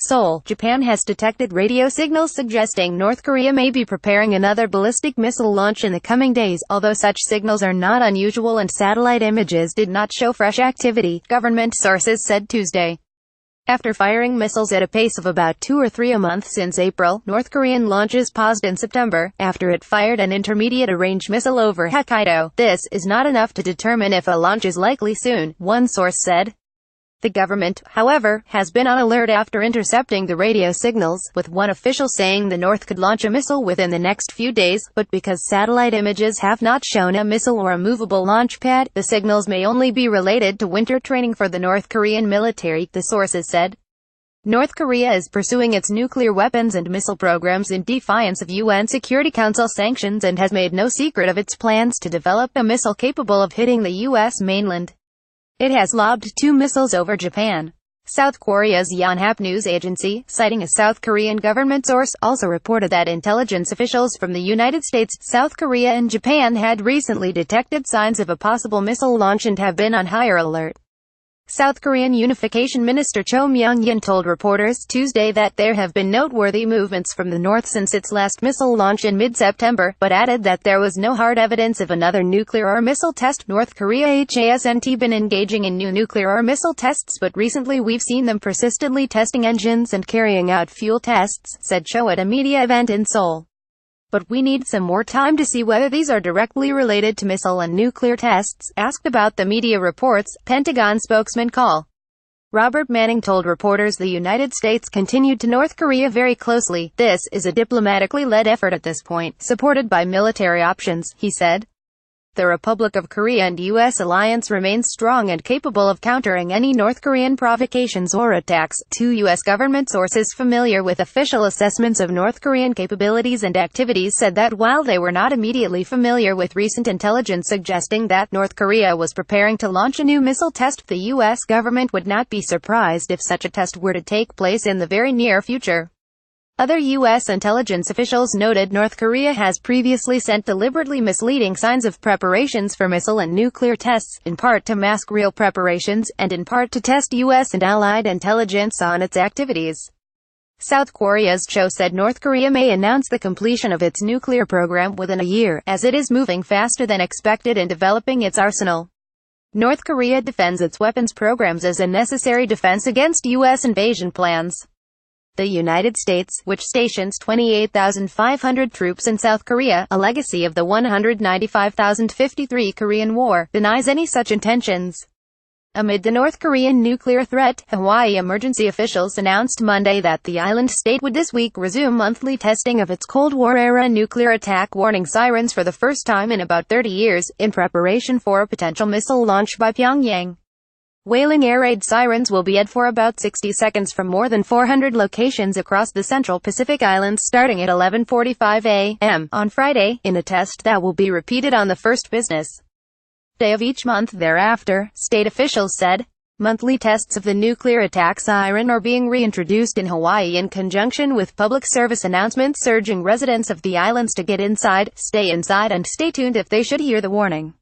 Seoul, Japan has detected radio signals suggesting North Korea may be preparing another ballistic missile launch in the coming days, although such signals are not unusual and satellite images did not show fresh activity, government sources said Tuesday. After firing missiles at a pace of about 2 or 3 a month since April, North Korean launches paused in September, after it fired an intermediate-range missile over Hokkaido. This is not enough to determine if a launch is likely soon, one source said. The government, however, has been on alert after intercepting the radio signals, with one official saying the North could launch a missile within the next few days, but because satellite images have not shown a missile or a movable launch pad, the signals may only be related to winter training for the North Korean military, the sources said. North Korea is pursuing its nuclear weapons and missile programs in defiance of UN Security Council sanctions and has made no secret of its plans to develop a missile capable of hitting the U.S. mainland. It has lobbed 2 missiles over Japan. South Korea's Yonhap news agency, citing a South Korean government source, also reported that intelligence officials from the United States, South Korea and Japan had recently detected signs of a possible missile launch and have been on higher alert. South Korean Unification Minister Cho Myung-in told reporters Tuesday that there have been noteworthy movements from the North since its last missile launch in mid-September, but added that there was no hard evidence of another nuclear or missile test. North Korea hasn't been engaging in new nuclear or missile tests, but recently we've seen them persistently testing engines and carrying out fuel tests, said Cho at a media event in Seoul. But we need some more time to see whether these are directly related to missile and nuclear tests. Asked about the media reports, Pentagon spokesman Col. Robert Manning told reporters the United States continued to North Korea very closely. This is a diplomatically led effort at this point, supported by military options, he said. The Republic of Korea and U.S. alliance remains strong and capable of countering any North Korean provocations or attacks. 2 U.S. government sources familiar with official assessments of North Korean capabilities and activities said that while they were not immediately familiar with recent intelligence suggesting that North Korea was preparing to launch a new missile test, the U.S. government would not be surprised if such a test were to take place in the very near future. Other U.S. intelligence officials noted North Korea has previously sent deliberately misleading signs of preparations for missile and nuclear tests, in part to mask real preparations, and in part to test U.S. and allied intelligence on its activities. South Korea's Cho said North Korea may announce the completion of its nuclear program within a year, as it is moving faster than expected in developing its arsenal. North Korea defends its weapons programs as a necessary defense against U.S. invasion plans. The United States, which stations 28,500 troops in South Korea, a legacy of the 195,053 Korean War, denies any such intentions. Amid the North Korean nuclear threat, Hawaii emergency officials announced Monday that the island state would this week resume monthly testing of its Cold War-era nuclear attack warning sirens for the first time in about 30 years, in preparation for a potential missile launch by Pyongyang. Wailing air raid sirens will be heard for about 60 seconds from more than 400 locations across the Central Pacific Islands starting at 11:45 a.m. on Friday, in a test that will be repeated on the first business day of each month thereafter, state officials said. Monthly tests of the nuclear attack siren are being reintroduced in Hawaii in conjunction with public service announcements urging residents of the islands to get inside, stay inside and stay tuned if they should hear the warning.